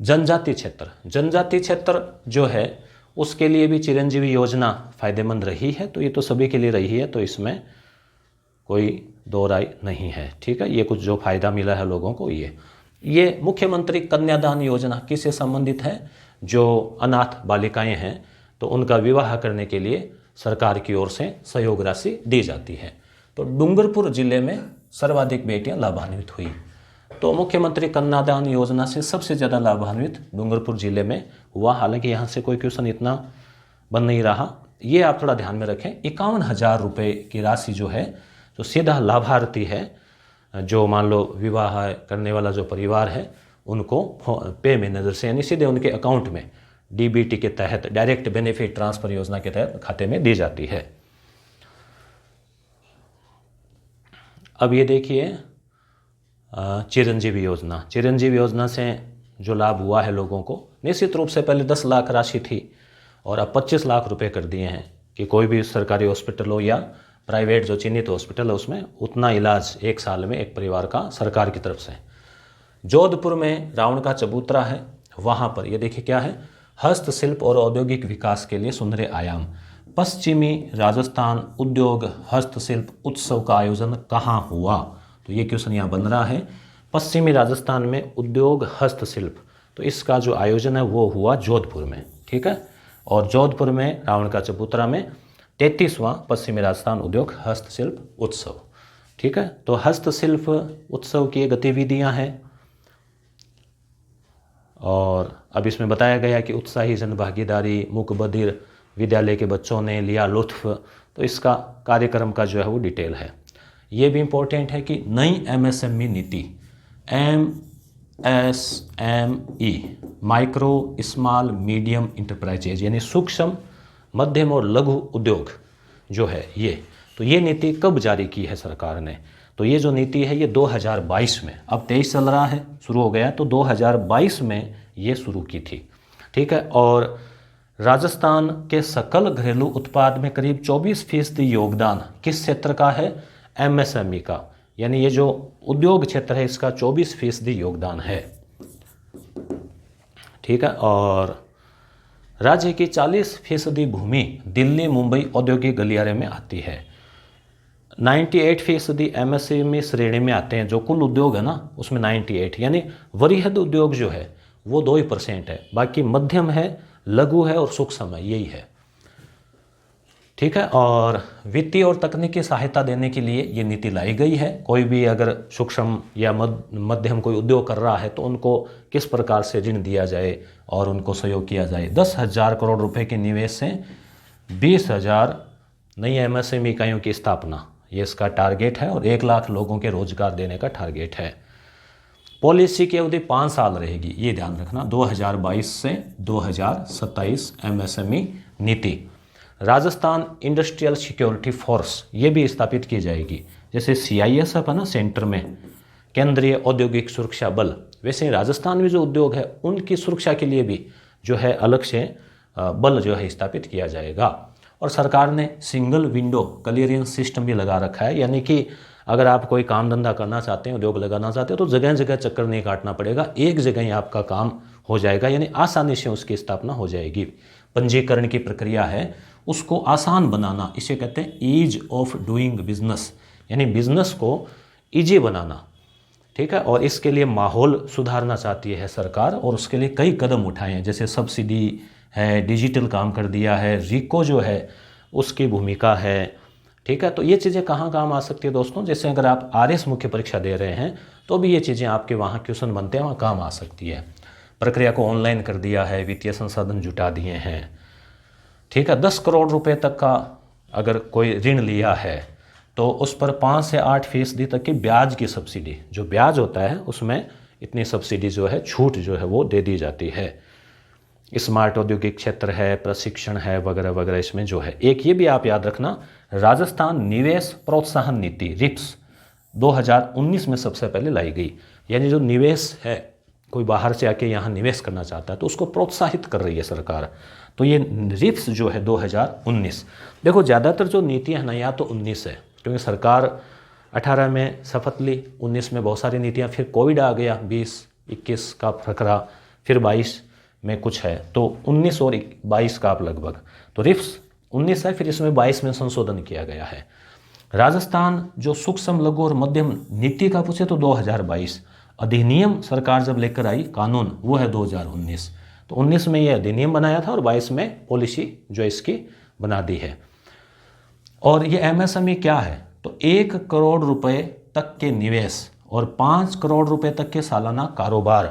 जनजाति क्षेत्र, जनजाति क्षेत्र जो है उसके लिए भी चिरंजीवी योजना फायदेमंद रही है, तो ये तो सभी के लिए रही है, तो इसमें कोई दो राय नहीं है, ठीक है। ये कुछ जो फायदा मिला है लोगों को, ये मुख्यमंत्री कन्यादान योजना किससे संबंधित है? जो अनाथ बालिकाएं हैं तो उनका विवाह करने के लिए सरकार की ओर से सहयोग राशि दी जाती है। तो डूंगरपुर जिले में सर्वाधिक बेटियां लाभान्वित हुई, तो मुख्यमंत्री कन्यादान योजना से सबसे ज़्यादा लाभान्वित डूंगरपुर जिले में हुआ। हालांकि यहाँ से कोई क्वेश्चन इतना बन नहीं रहा, ये आप थोड़ा ध्यान में रखें। 51,000 रुपये की राशि जो है, जो सीधा लाभार्थी है, जो मान लो विवाह करने वाला जो परिवार है, उनको पे मैनेजर से यानी सीधे उनके अकाउंट में DBT के तहत, डायरेक्ट बेनिफिट ट्रांसफर योजना के तहत खाते में दी जाती है। अब ये देखिए चिरंजीवी योजना, चिरंजीवी योजना से जो लाभ हुआ है लोगों को, निश्चित रूप से पहले 10 लाख राशि थी और अब 25 लाख रुपए कर दिए हैं कि कोई भी सरकारी हॉस्पिटल हो या प्राइवेट जो चिन्हित हॉस्पिटल है उसमें उतना इलाज एक साल में एक परिवार का सरकार की तरफ से। जोधपुर में रावण का चबूतरा है, वहाँ पर ये देखिए क्या है, हस्तशिल्प और औद्योगिक विकास के लिए सुनहरे आयाम। पश्चिमी राजस्थान उद्योग हस्तशिल्प उत्सव का आयोजन कहाँ हुआ? तो ये क्वेश्चन यहाँ बन रहा है। पश्चिमी राजस्थान में उद्योग हस्तशिल्प, तो इसका जो आयोजन है वो हुआ जोधपुर में, ठीक है। और जोधपुर में रावण का चबूतरा में 33वां पश्चिमी राजस्थान उद्योग हस्तशिल्प उत्सव, ठीक है। तो हस्तशिल्प उत्सव की गतिविधियाँ हैं और अब इसमें बताया गया कि उत्साही जन भागीदारी, मूक बधिर विद्यालय के बच्चों ने लिया लुत्फ, तो इसका कार्यक्रम का जो है वो डिटेल है। ये भी इम्पोर्टेंट है कि नई MSME नीति, MSME micro small medium enterprises यानी सूक्ष्म मध्यम और लघु उद्योग जो है ये नीति कब जारी की है सरकार ने? तो ये जो नीति है ये 2022 में, अब 23 चल रहा है, शुरू हो गया, तो 2022 में ये शुरू की थी, ठीक है। और राजस्थान के सकल घरेलू उत्पाद में करीब 24% योगदान किस क्षेत्र का है? MSME का, यानी ये जो उद्योग क्षेत्र है इसका 24% योगदान है, ठीक है। और राज्य की 40% भूमि दिल्ली मुंबई औद्योगिक गलियारे में आती है। 98% MSME श्रेणी में आते हैं, जो कुल उद्योग है ना उसमें 98, यानी वृहद उद्योग जो है वो 2% है, बाकी मध्यम है, लघु है और सूक्ष्म है, यही है, ठीक है। और वित्तीय और तकनीकी सहायता देने के लिए ये नीति लाई गई है। कोई भी अगर सूक्ष्म या मध्यम कोई उद्योग कर रहा है तो उनको किस प्रकार से ऋण दिया जाए और उनको सहयोग किया जाए। 10,000 करोड़ रुपए के निवेश से 20,000 नई MSME इकाइयों की स्थापना, ये इसका टारगेट है और 1 लाख लोगों के रोजगार देने का टारगेट है। पॉलिसी की अवधि 5 साल रहेगी, ये ध्यान रखना, 2022 से 2027 MSME नीति। राजस्थान इंडस्ट्रियल सिक्योरिटी फोर्स ये भी स्थापित की जाएगी, जैसे CISF है ना सेंटर में, केंद्रीय औद्योगिक सुरक्षा बल, वैसे ही राजस्थान में जो उद्योग है उनकी सुरक्षा के लिए भी जो है अलग से बल जो है स्थापित किया जाएगा। और सरकार ने सिंगल विंडो क्लियरेंस सिस्टम भी लगा रखा है, यानी कि अगर आप कोई काम धंधा करना चाहते हैं, उद्योग लगाना चाहते हैं, तो जगह जगह चक्कर नहीं काटना पड़ेगा, एक जगह ही आपका काम हो जाएगा, यानी आसानी से उसकी स्थापना हो जाएगी। पंजीकरण की प्रक्रिया है उसको आसान बनाना, इसे कहते हैं ईज ऑफ डूइंग बिजनेस, यानी बिजनेस को ईजी बनाना, ठीक है। और इसके लिए माहौल सुधारना चाहती है सरकार और उसके लिए कई कदम उठाए हैं, जैसे सब्सिडी है, डिजिटल काम कर दिया है, रिको जो है उसकी भूमिका है। ठीक है, तो ये चीज़ें कहाँ काम आ सकती है दोस्तों, जैसे अगर आप RS मुख्य परीक्षा दे रहे हैं तो भी ये चीज़ें आपके वहाँ क्वेश्चन बनते हैं, वहाँ काम आ सकती है। प्रक्रिया को ऑनलाइन कर दिया है, वित्तीय संसाधन जुटा दिए हैं। ठीक है, 10 करोड़ रुपए तक का अगर कोई ऋण लिया है तो उस पर 5 से 8% तक की ब्याज की सब्सिडी, जो ब्याज होता है उसमें इतनी सब्सिडी जो है, छूट जो है वो दे दी जाती है। स्मार्ट औद्योगिक क्षेत्र है, प्रशिक्षण है, वगैरह वगैरह इसमें जो है। एक ये भी आप याद रखना, राजस्थान निवेश प्रोत्साहन नीति रिप्स 2019 में सबसे पहले लाई गई। यानी जो निवेश है, कोई बाहर से आके यहाँ निवेश करना चाहता है तो उसको प्रोत्साहित कर रही है सरकार। तो ये रिप्स जो है 2019। देखो ज़्यादातर जो नीतियाँ हैं ना, या तो 19 है क्योंकि सरकार 18 में शपथ ली, 19 में बहुत सारी नीतियाँ, फिर कोविड आ गया, 20-21 का फर्क रहा, फिर 22 में कुछ है, तो 19 और 22 का आप लगभग, तो रिप्स 19 है, फिर इसमें 22 में संशोधन किया गया है। राजस्थान जो सूक्ष्म लघु और मध्यम नीति का पूछे तो 2022, अधिनियम सरकार जब लेकर आई कानून वो है 2019। तो 19 में ये अधिनियम बनाया था और 22 में पॉलिसी जो इसकी बना दी है। और ये MSME क्या है, तो 1 करोड़ रुपए तक के निवेश और 5 करोड़ रुपए तक के सालाना कारोबार,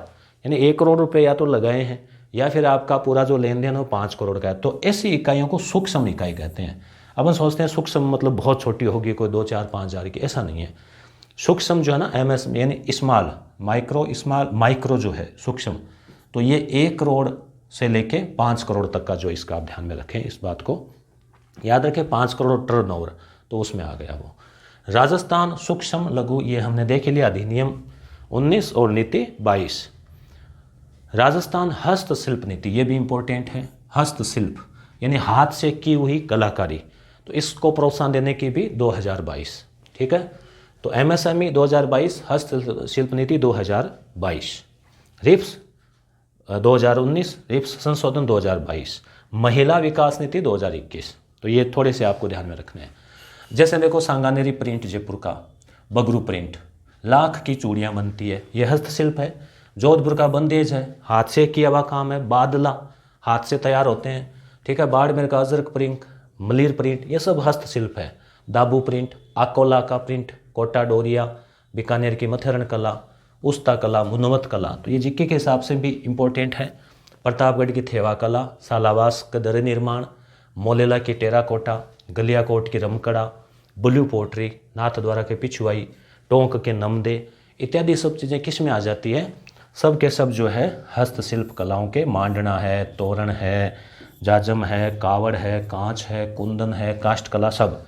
यानी 1 करोड़ रुपए या तो लगाए हैं या फिर आपका पूरा जो लेन देन है वो 5 करोड़ का है, तो ऐसी इकाइयों को सूक्ष्म इकाई कहते हैं। अब हम सोचते हैं सूक्ष्म मतलब बहुत छोटी होगी, कोई 2, 4, 5 हज़ार की, ऐसा नहीं है। सूक्ष्म जो है ना MSME यानी स्मॉल, माइक्रो जो है सूक्ष्म, तो ये 1 करोड़ से लेके 5 करोड़ तक का जो इसका आप ध्यान में रखें, इस बात को याद रखें। 5 करोड़ टर्नओवर तो उसमें आ गया वो। राजस्थान सूक्ष्म लघु ये हमने देख लिया, अधिनियम 19 और नीति 22। राजस्थान हस्तशिल्प नीति, ये भी इम्पोर्टेंट है। हस्तशिल्प यानी हाथ से की हुई कलाकारी, तो इसको प्रोत्साहन देने की भी 2022। ठीक है, तो MSME 2022, हस्तशिल्प नीति 2022, रिप्स 2019, रिप्स संशोधन 2022, महिला विकास नीति 2021। तो ये थोड़े से आपको ध्यान में रखने हैं। जैसे देखो सांगानेरी प्रिंट जयपुर का, बगरू प्रिंट, लाख की चूड़ियाँ बनती है, ये हस्तशिल्प है। जोधपुर का बंदेज है, हाथ से किया हुआ काम है। बादला हाथ से तैयार होते हैं। ठीक है, बाड़मेर का अजरक प्रिंट, मलिर प्रिंट, ये सब हस्तशिल्प है। दाबू प्रिंट, अकोला का प्रिंट, कोटा डोरिया, बीकानेर की मथेरण कला, उस्ता कला, मुनवत कला, तो ये जीके के हिसाब से भी इम्पोर्टेंट है। प्रतापगढ़ की थेवा कला, सालावास का दरे निर्माण, मोलेला की टेराकोटा, गलियाकोट की रमकड़ा, ब्लू पोट्री, नाथद्वारा के पिछुआई, टोंक के नमदे इत्यादि सब चीज़ें किस में आ जाती है, सब के सब जो है हस्तशिल्प कलाओं के। मांडना है, तोरण है, जाजम है, कावड़ है, कांच है, कुंदन है, काष्ठ कला, सब,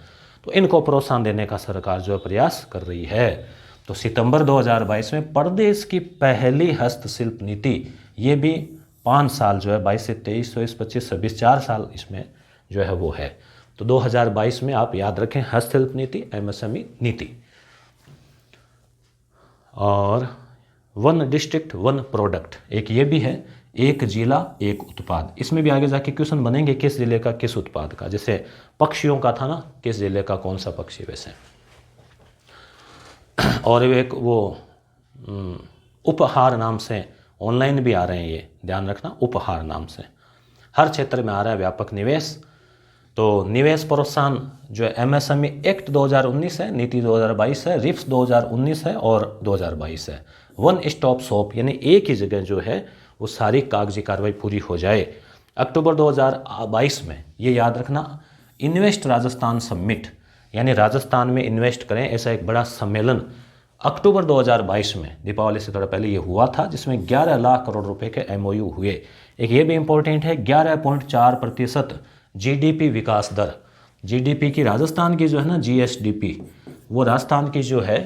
तो इनको प्रोत्साहन देने का सरकार जो प्रयास कर रही है। तो सितंबर 2022 में प्रदेश की पहली हस्तशिल्प नीति, ये भी 5 साल जो है 22 से 23, 24, 25, 26, 4 साल इसमें जो है वो है। तो 2022 में आप याद रखें हस्तशिल्प नीति, MSME नीति। और 1 डिस्ट्रिक्ट 1 प्रोडक्ट, एक ये भी है, एक जिला एक उत्पाद। इसमें भी आगे जाके क्वेश्चन बनेंगे किस जिले का किस उत्पाद का, जैसे पक्षियों का था ना, किस जिले का कौन सा पक्षी, वैसे। और एक वो उपहार नाम से ऑनलाइन भी आ रहे हैं, ये ध्यान रखना, उपहार नाम से हर क्षेत्र में आ रहा है व्यापक निवेश। तो निवेश प्रोत्साहन जो है MSME एक्ट 2019 है, नीति 2022 है, रिप्स 2019 है और 2022 है। 1 स्टॉप शॉप यानी एक ही जगह जो है वो सारी कागजी कार्रवाई पूरी हो जाए। अक्टूबर 2022 में ये याद रखना, इन्वेस्ट राजस्थान समिट, यानी राजस्थान में इन्वेस्ट करें, ऐसा एक बड़ा सम्मेलन अक्टूबर 2022 में दीपावली से थोड़ा पहले ये हुआ था, जिसमें 11 लाख करोड़ रुपए के MOU हुए। एक ये भी इम्पोर्टेंट है, 11.4% GDP विकास दर, GDP की राजस्थान की जो है ना GSDP, वो राजस्थान की जो है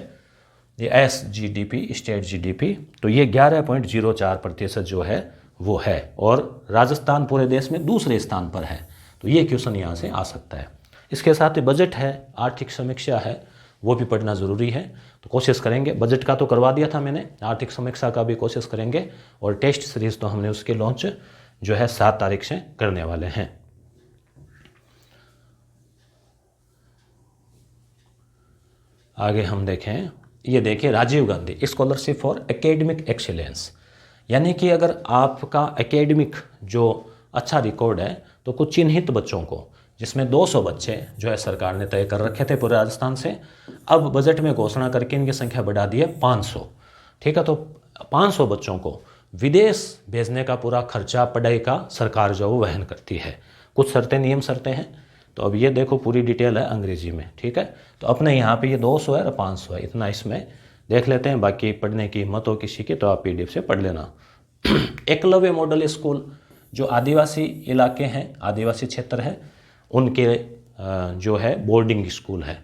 ये SGDP स्टेट GDP, तो ये 11.04% जो है वो है, और राजस्थान पूरे देश में दूसरे स्थान पर है। तो ये क्वेश्चन यहाँ से आ सकता है। इसके साथ ही बजट है, आर्थिक समीक्षा है, वो भी पढ़ना ज़रूरी है। तो कोशिश करेंगे, बजट का तो करवा दिया था मैंने, आर्थिक समीक्षा का भी कोशिश करेंगे। और टेस्ट सीरीज़ तो हमने उसके लॉन्च जो है 7 तारीख से करने वाले हैं। आगे हम देखें, ये देखिए Rajiv Gandhi scholarship for academic excellence, यानी कि अगर आपका एकेडमिक जो अच्छा रिकॉर्ड है, तो कुछ चिन्हित बच्चों को, जिसमें 200 बच्चे जो है सरकार ने तय कर रखे थे पूरे राजस्थान से, अब बजट में घोषणा करके इनकी संख्या बढ़ा दी है 500। ठीक है, तो 500 बच्चों को विदेश भेजने का पूरा खर्चा पढ़ाई का सरकार जो वो वहन करती है। कुछ शर्तें, नियम शर्तें हैं। तो अब ये देखो पूरी डिटेल है अंग्रेजी में। ठीक है, तो अपने यहाँ पे ये 200 है और 500 है, इतना इसमें देख लेते हैं। बाकी पढ़ने की हिम्मत हो किसी की तो आप PDF से पढ़ लेना। एकलव्य मॉडल स्कूल जो आदिवासी इलाके हैं, आदिवासी क्षेत्र है, उनके जो है बोर्डिंग स्कूल है,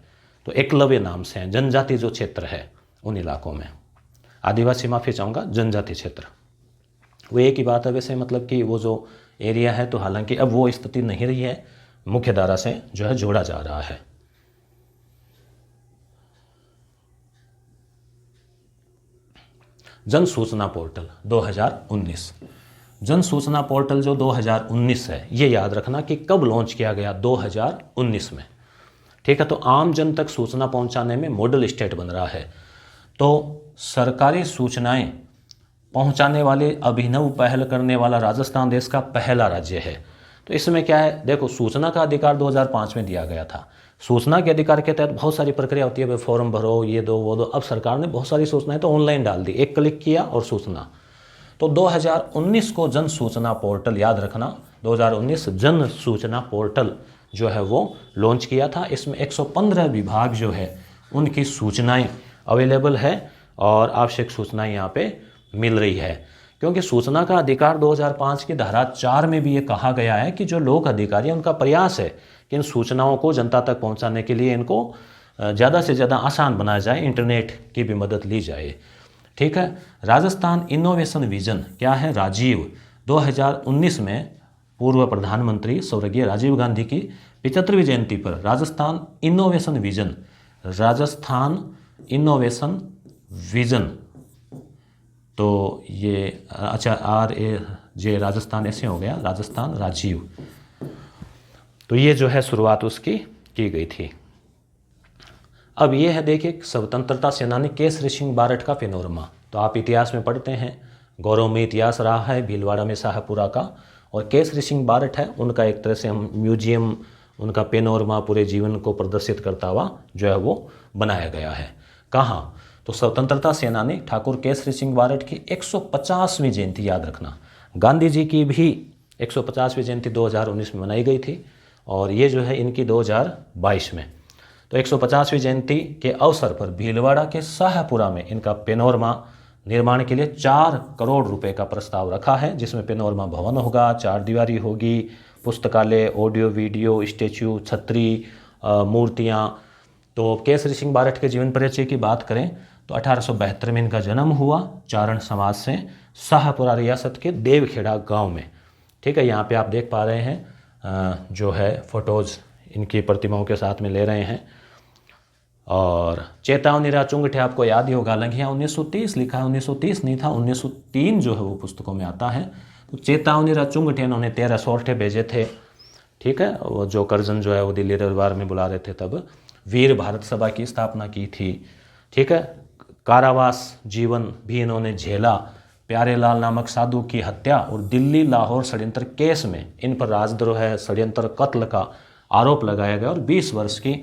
तो एकलव्य नाम से हैं। जनजाति जो क्षेत्र है उन इलाकों में, आदिवासी माफ़ी चाहूँगा, जनजाति क्षेत्र वो एक ही बात है वैसे, मतलब कि वो जो एरिया है, तो हालांकि अब वो स्थिति नहीं रही है, मुख्य धारा से जो है जोड़ा जा रहा है। जन सूचना पोर्टल 2019, जन सूचना पोर्टल जो 2019 है, ये याद रखना कि कब लॉन्च किया गया, 2019 में। ठीक है, तो आम जन तक सूचना पहुंचाने में मॉडल स्टेट बन रहा है। तो सरकारी सूचनाएं पहुंचाने वाले अभिनव पहल करने वाला राजस्थान देश का पहला राज्य है। तो इसमें क्या है, देखो सूचना का अधिकार 2005 में दिया गया था। सूचना के अधिकार के तहत बहुत सारी प्रक्रिया होती है, भाई फॉर्म भरो, ये दो वो दो। अब सरकार ने बहुत सारी सूचनाएं तो ऑनलाइन डाल दी, एक क्लिक किया और सूचना। तो 2019 को जन सूचना पोर्टल, याद रखना 2019 जन सूचना पोर्टल जो है वो लॉन्च किया था। इसमें 115 विभाग जो है उनकी सूचनाएं अवेलेबल है और आवश्यक सूचनाएं यहाँ पे मिल रही है। क्योंकि सूचना का अधिकार 2005 की धारा 4 में भी ये कहा गया है कि जो लोक अधिकारी हैं उनका प्रयास है कि इन सूचनाओं को जनता तक पहुंचाने के लिए इनको ज़्यादा से ज़्यादा आसान बनाया जाए, इंटरनेट की भी मदद ली जाए। ठीक है, राजस्थान इनोवेशन विजन क्या है, राजीव 2019 में पूर्व प्रधानमंत्री स्वर्गीय राजीव गांधी की 75वीं जयंती पर Rajasthan innovation vision, Rajasthan innovation vision, तो ये अच्छा RAJ राजस्थान ऐसे हो गया, राजस्थान राजीव। तो ये जो है शुरुआत उसकी की गई थी। अब ये है देखिए स्वतंत्रता सेनानी केसरी सिंह बारठ का पेनोरमा। तो आप इतिहास में पढ़ते हैं, गौरवमय इतिहास रहा है भीलवाड़ा में शाहपुरा का, और केसरी सिंह बारठ है उनका एक तरह से हम म्यूजियम, उनका पेनोरमा पूरे जीवन को प्रदर्शित करता हुआ जो है वो बनाया गया है। कहाँ, तो स्वतंत्रता सेनानी ठाकुर केसरी सिंह बारठ की 150वीं जयंती, याद रखना। गांधी जी की भी 150वीं जयंती 2019 में मनाई गई थी और ये जो है इनकी 2022 में। तो 150वीं जयंती के अवसर पर भीलवाड़ा के शाहपुरा में इनका पेनोरमा निर्माण के लिए 4 करोड़ रुपए का प्रस्ताव रखा है, जिसमें पेनोरमा भवन होगा, 4 दीवारी होगी, पुस्तकालय, ऑडियो वीडियो, स्टैच्यू, छतरी, मूर्तियाँ। तो केसरी सिंह बारठ के जीवन परिचय की बात करें तो 1872 में इनका जन्म हुआ चारण समाज से, शाहपुरा रियासत के देवखेड़ा गांव में। ठीक है, यहाँ पे आप देख पा रहे हैं जो है फोटोज़ इनकी प्रतिमाओं के साथ में ले रहे हैं। और चेतावनी राचुंगठे आपको याद ही होगा, हालांकि यहाँ 1930 लिखा है, 1930 नहीं था, 1903 जो है वो पुस्तकों में आता है। तो चेतावनी राचुंगठे इन्होंने 13 सोरठे भेजे थे। ठीक है, वो जो कर्जन जो है वो दिल्ली दरबार में बुला रहे थे तब। वीर भारत सभा की स्थापना की थी। ठीक है, कारावास जीवन भी इन्होंने झेला। प्यारेलाल नामक साधु की हत्या और दिल्ली लाहौर षड्यंत्र केस में इन पर राजद्रोह, षड्यंत्र, कत्ल का आरोप लगाया गया और 20 वर्ष की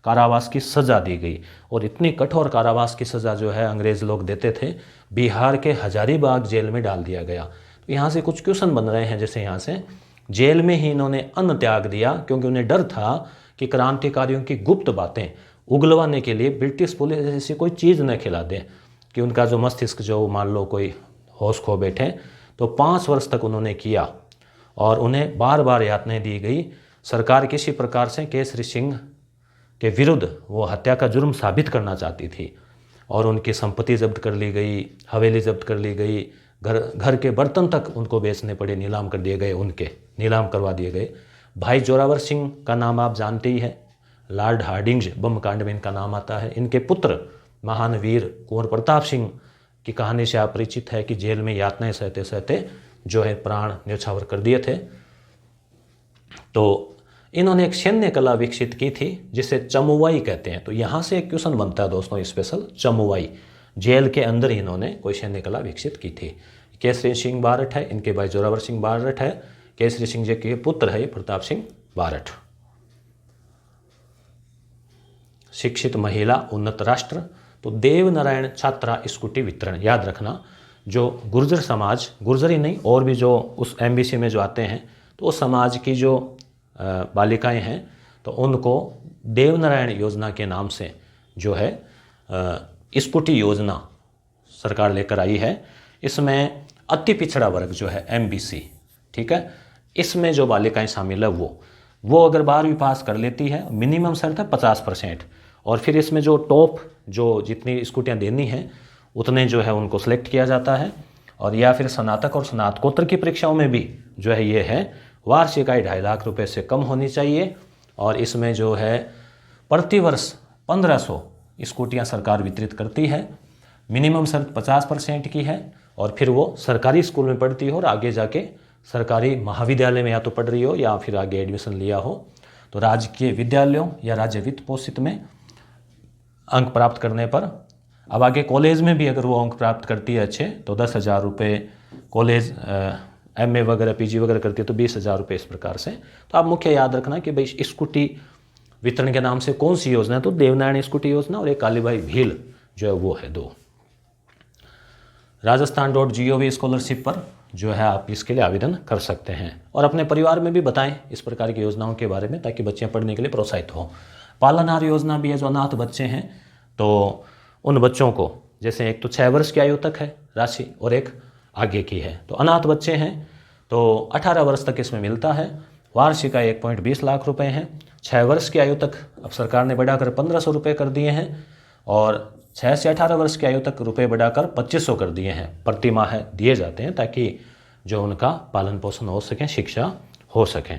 कारावास की सज़ा दी गई। और इतनी कठोर कारावास की सज़ा जो है अंग्रेज़ लोग देते थे, बिहार के हजारीबाग जेल में डाल दिया गया। तो यहाँ से कुछ क्वेश्चन बन रहे हैं, जैसे यहाँ से जेल में ही इन्होंने अन्न त्याग दिया क्योंकि उन्हें डर था कि क्रांतिकारियों की गुप्त बातें उगलवाने के लिए ब्रिटिश पुलिस ऐसी कोई चीज़ न खिला दें कि उनका जो मस्तिष्क जो मान लो कोई होश खो बैठे। तो 5 वर्ष तक उन्होंने किया और उन्हें बार बार यातनाएं दी गई। सरकार किसी प्रकार से केसरी सिंह के विरुद्ध वो हत्या का जुर्म साबित करना चाहती थी और उनकी संपत्ति जब्त कर ली गई, हवेली जब्त कर ली गई, घर के बर्तन तक उनको बेचने पड़े, नीलाम कर दिए गए, उनके नीलाम करवा दिए गए। भाई जोरावर सिंह का नाम आप जानते ही हैं, लॉर्ड हार्डिंग्स बम कांड में इनका नाम आता है। इनके पुत्र महान वीर कुंवर प्रताप सिंह की कहानी से आप परिचित है कि जेल में यातनाएं सहते सहते जो है प्राण न्यौछावर कर दिए थे। तो इन्होंने एक सैन्य कला विकसित की थी जिसे चमुवाई कहते हैं। तो यहाँ से एक क्वेश्चन बनता है दोस्तों स्पेशल, चमुवाई, जेल के अंदर ही इन्होंने कोई सैन्य कला विकसित की थी। केसरी सिंह बारठ है, इनके भाई जोरावर सिंह बारठ है, केसरी सिंह जी के पुत्र है प्रताप सिंह बारठ। शिक्षित महिला उन्नत राष्ट्र, तो देवनारायण छात्रा स्कूटी वितरण, याद रखना जो गुर्जर समाज, गुर्जर ही नहीं और भी जो उस एमबीसी में जो आते हैं तो उस समाज की जो बालिकाएं हैं तो उनको देवनारायण योजना के नाम से जो है स्कूटी योजना सरकार लेकर आई है। इसमें अति पिछड़ा वर्ग जो है एमबीसी, ठीक है, इसमें जो बालिकाएं शामिल है वो अगर 12वीं पास कर लेती है, मिनिमम शर्त है 50%, और फिर इसमें जो टॉप जो जितनी स्कूटियाँ देनी हैं उतने जो है उनको सेलेक्ट किया जाता है। और या फिर स्नातक और स्नातकोत्तर की परीक्षाओं में भी जो है ये है वार्षिक आय 2.5 लाख रुपए से कम होनी चाहिए। और इसमें जो है प्रति वर्ष 1500 स्कूटियाँ सरकार वितरित करती है। मिनिमम शर्त 50% की है और फिर वो सरकारी स्कूल में पढ़ती हो और आगे जाके सरकारी महाविद्यालय में या तो पढ़ रही हो या फिर आगे एडमिशन लिया हो तो राजकीय विद्यालयों या राज्य वित्त पोषित में अंक प्राप्त करने पर, अब आगे कॉलेज में भी अगर वो अंक प्राप्त करती है अच्छे तो 10,000 रुपये, कॉलेज एमए वगैरह पीजी वगैरह करती है तो 20,000 रुपये, इस प्रकार से। तो आप मुख्य याद रखना कि भाई स्कूटी वितरण के नाम से कौन सी योजना है, तो देवनारायण स्कूटी योजना और एक कालीबाई भील जो है वो है 2। rajasthan.gov स्कॉलरशिप पर जो है आप इसके लिए आवेदन कर सकते हैं और अपने परिवार में भी बताएं इस प्रकार की योजनाओं के बारे में ताकि बच्चे पढ़ने के लिए प्रोत्साहित हों। पालनहार योजना भी है, जो अनाथ बच्चे हैं तो उन बच्चों को, जैसे एक तो 6 वर्ष की आयु तक है राशि और एक आगे की है, तो अनाथ बच्चे हैं तो 18 वर्ष तक इसमें मिलता है। वार्षिक आय 1.20 लाख रुपए हैं। 6 वर्ष की आयु तक अब सरकार ने बढ़ाकर 1500 रुपये कर दिए हैं और 6 से 18 वर्ष की आयु तक रुपये बढ़ाकर 2500 कर दिए हैं, प्रति माह दिए जाते हैं ताकि जो उनका पालन पोषण हो सके, शिक्षा हो सके।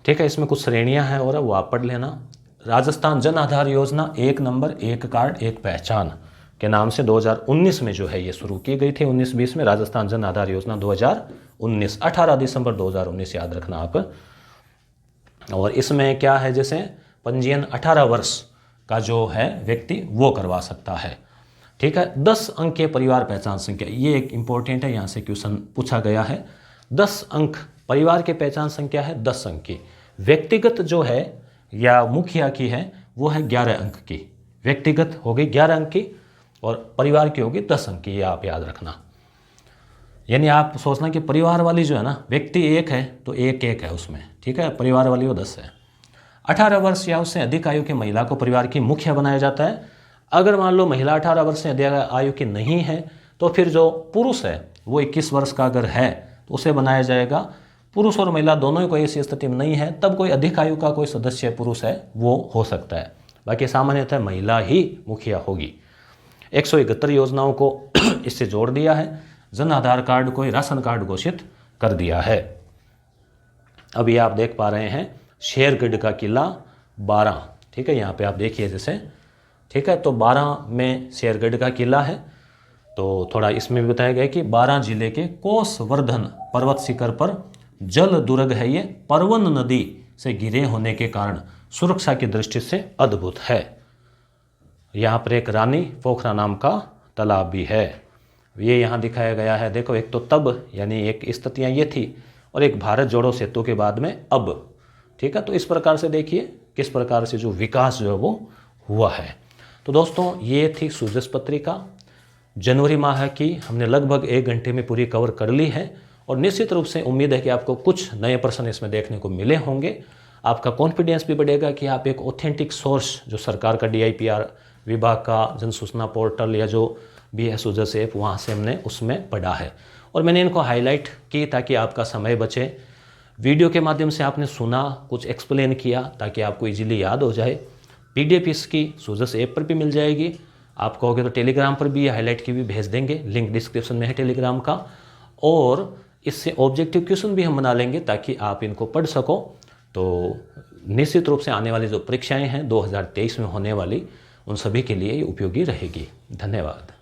ठीक है, इसमें कुछ श्रेणियां हैं और वो आप पढ़ लेना। राजस्थान जन आधार योजना 1 नंबर 1 कार्ड 1 पहचान के नाम से 2019 में जो है ये शुरू की गई थी। 19-20 में राजस्थान जन आधार योजना 2019, 18 दिसंबर 2019 याद रखना आप। और इसमें क्या है, जैसे पंजीयन 18 वर्ष का जो है व्यक्ति वो करवा सकता है। ठीक है, 10 अंक के परिवार पहचान संख्या, ये एक इम्पोर्टेंट है, यहाँ से क्वेश्चन पूछा गया है। 10 अंक परिवार के पहचान संख्या है 10 अंक की। व्यक्तिगत जो है या मुखिया की है वो है 11 अंक की। व्यक्तिगत हो गई 11 अंक की और परिवार की होगी 10 अंक की, ये आप याद रखना। यानी आप सोचना कि परिवार वाली जो है ना, व्यक्ति 1 है तो 1 है उसमें, ठीक है, परिवार वाली वो 10 है। 18 वर्ष या उससे अधिक आयु की महिला को परिवार की मुखिया बनाया जाता है। अगर मान लो महिला 18 वर्ष से अधिक आयु की नहीं है तो फिर जो पुरुष है वो 21 वर्ष का अगर है तो उसे बनाया जाएगा। पुरुष और महिला दोनों ही कोई ऐसी स्थिति में नहीं है तब कोई अधिक आयु का कोई सदस्य पुरुष है वो हो सकता है, बाकी सामान्यतः महिला ही मुखिया होगी। 171 योजनाओं को इससे जोड़ दिया है। जन आधार कार्ड को राशन कार्ड घोषित कर दिया है। अभी आप देख पा रहे हैं शेरगढ़ का किला 12, ठीक है, यहाँ पे आप देखिए जैसे, ठीक है, तो 12 में शेरगढ़ का किला है। तो थोड़ा इसमें भी बताया गया कि 12 जिले के कोसवर्धन पर्वत शिखर पर जल दुर्ग है। ये परवन नदी से घिरे होने के कारण सुरक्षा की दृष्टि से अद्भुत है। यहाँ पर एक रानी पोखरा नाम का तालाब भी है, ये यहाँ दिखाया गया है। देखो, एक तो तब यानी एक स्थितियाँ ये थी और एक भारत जोड़ो सेतु के बाद में अब, ठीक है, तो इस प्रकार से देखिए किस प्रकार से जो विकास जो है वो हुआ है। तो दोस्तों ये थी सुजस पत्रिका जनवरी माह की, हमने लगभग 1 घंटे में पूरी कवर कर ली है और निश्चित रूप से उम्मीद है कि आपको कुछ नए प्रश्न इसमें देखने को मिले होंगे। आपका कॉन्फिडेंस भी बढ़ेगा कि आप एक ऑथेंटिक सोर्स जो सरकार का DIPR विभाग का जन सूचना पोर्टल या जो भी है सुजस ऐप, वहाँ से हमने उसमें पढ़ा है और मैंने इनको हाईलाइट की ताकि आपका समय बचे। वीडियो के माध्यम से आपने सुना, कुछ एक्सप्लेन किया ताकि आपको इजीली याद हो जाए। PDF इसकी सुजस ऐप पर भी मिल जाएगी। आप कहोगे तो टेलीग्राम पर भी हाईलाइट की भी भेज देंगे, लिंक डिस्क्रिप्शन में है टेलीग्राम का। और इससे ऑब्जेक्टिव क्वेश्चन भी हम बना लेंगे ताकि आप इनको पढ़ सको। तो निश्चित रूप से आने वाली जो परीक्षाएं हैं 2023 में होने वाली, उन सभी के लिए ये उपयोगी रहेगी। धन्यवाद।